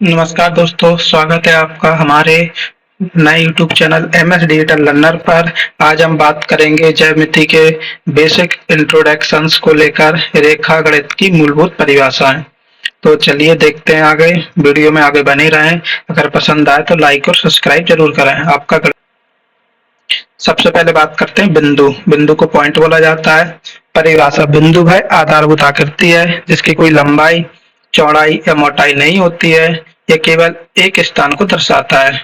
नमस्कार दोस्तों, स्वागत है आपका हमारे नए YouTube channel MS digital learner पर। आज हम बात करेंगे ज्यामिति के बेसिक इंट्रोडक्शंस को लेकर रेखा गणित की मूलभूत परिभाषाएं। तो चलिए देखते हैं आगे, वीडियो में आगे बने रहें। अगर पसंद आए तो लाइक और सब्सक्राइब जरूर करें। आपका सबसे पहले बात करते हैं बिंदु। बिंदु को पॉइंट बोला जाता है। परिभाषा: बिंदु है आधारभूत आकृति है जिसकी कोई लंबाई, चौड़ाई या मोटाई नहीं होती है। यह केवल एक स्थान को दर्शाता है।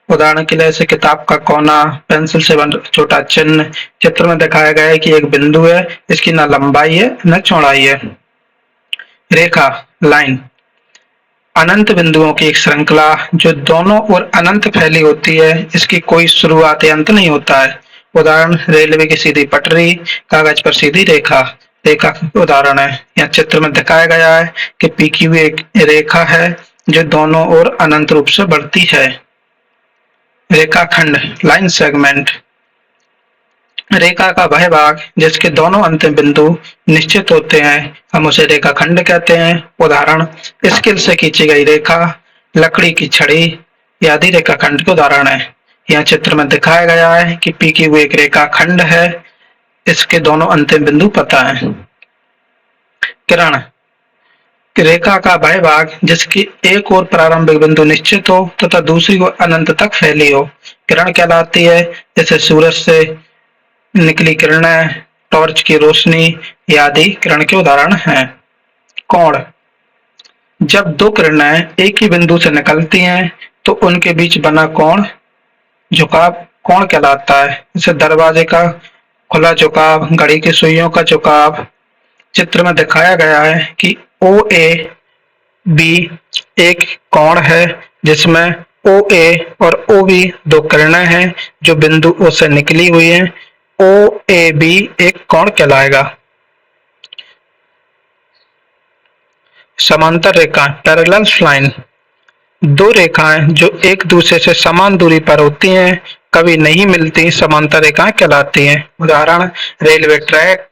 उदाहरण के लिए जैसे किताब का कोना, पेंसिल से बना छोटा चिन्ह। चित्र में दिखाया गया है कि एक बिंदु है, इसकी न लंबाई है न चौड़ाई है। रेखा, लाइन, अनंत बिंदुओं की एक श्रृंखला जो दोनों ओर अनंत फैली होती है। इसकी कोई शुरुआत या अंत नहीं होता है। उदाहरण: रेलवे की सीधी पटरी, कागज पर सीधी रेखा। रेखा का उदाहरण है, यहाँ चित्र में दिखाया गया है कि PQ एक रेखा है जो दोनों ओर अनंत रूप से बढ़ती है। रेखाखंड, लाइन सेगमेंट, रेखा का वह भाग जिसके दोनों अंतिम बिंदु निश्चित होते हैं, हम उसे रेखाखंड कहते हैं। उदाहरण: स्केल से खींची गई रेखा, लकड़ी की छड़ी आदि रेखाखंड के उदाहरण है। यहाँ चित्र में दिखाया गया है कि PQ एक रेखाखंड है, इसके दोनों अंतिम बिंदु पता है। किरण, रेखा का वह भाग जिसकी एक ओर प्रारंभिक बिंदु निश्चित हो तथा दूसरी ओर अनंत तक फैली हो, किरण कहलाती है। जैसे सूरज से निकली किरणें, टॉर्च की रोशनी आदि किरण के उदाहरण हैं। कोण, जब दो किरणें एक ही बिंदु से निकलती हैं तो उनके बीच बना कोण झुकाव कोण कहलाता है। जैसे दरवाजे का खुला झुकाव, घड़ी की सुइयों का झुकाव। चित्र में दिखाया गया है कि OAB एक कोण है जिसमें OA और OB दो किरणें हैं जो बिंदु O से निकली हुई हैं। OAB एक कोण कहलाएगा। समांतर रेखा, पैरेलल लाइन, दो रेखाएं जो एक दूसरे से समान दूरी पर होती हैं, कभी नहीं मिलती, समांतर रेखाएं कहलाती हैं। उदाहरण: रेलवे ट्रैक,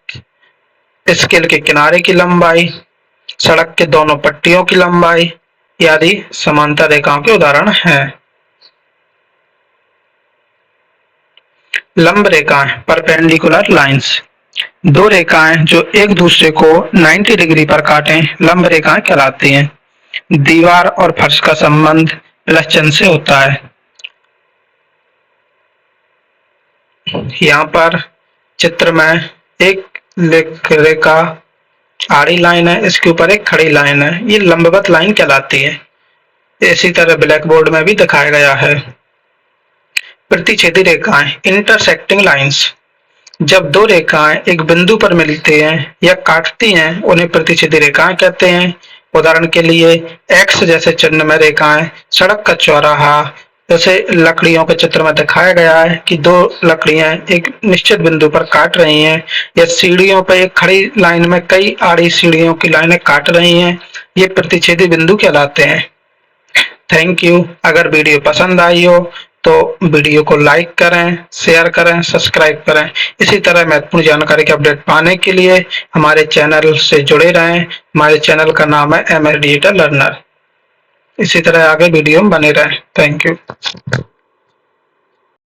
स्केल के किनारे की लंबाई, सड़क के दोनों पट्टियों की लंबाई आदि समांतर रेखाओं के उदाहरण हैं। लंब रेखाएं, परपेंडिकुलर लाइंस, दो रेखाएं जो एक दूसरे को 90 डिग्री पर काटें, लंब रेखाएं कहलाती हैं। दीवार और फर्श का संबंध प्लस चिन्ह से होता है। यहाँ पर चित्र में एक रेखा आड़ी लाइन है, इसके ऊपर एक खड़ी लाइन है, ये लंबवत लाइन कहलाती है। इसी तरह ब्लैक बोर्ड में भी दिखाया गया है। प्रतिच्छेदी रेखाएं, इंटरसेक्टिंग लाइंस, जब दो रेखाएं एक बिंदु पर मिलती हैं या काटती हैं उन्हें प्रतिच्छेदी रेखाएं कहते हैं। उदाहरण के लिए X जैसे चिन्ह में रेखाएं, सड़क का चौराहा, जैसे लकड़ियों के चित्र में दिखाया गया है कि दो लकड़ियां एक निश्चित बिंदु पर काट रही हैं, या सीढ़ियों पर एक खड़ी लाइन में कई आड़ी सीढ़ियों की लाइनें काट रही हैं, ये प्रतिच्छेदी बिंदु कहलाते हैं। Thank you. अगर वीडियो पसंद आई हो तो वीडियो को लाइक करें, शेयर करें, सब्सक्राइब करें। इसी तरह महत्वपूर्ण जानकारी के अपडेट पाने के लिए हमारे चैनल से जुड़े रहें। हमारे चैनल का नाम है एमएस डिजिटल लर्नर। इसी तरह आगे वीडियो में बने रहें। Thank you.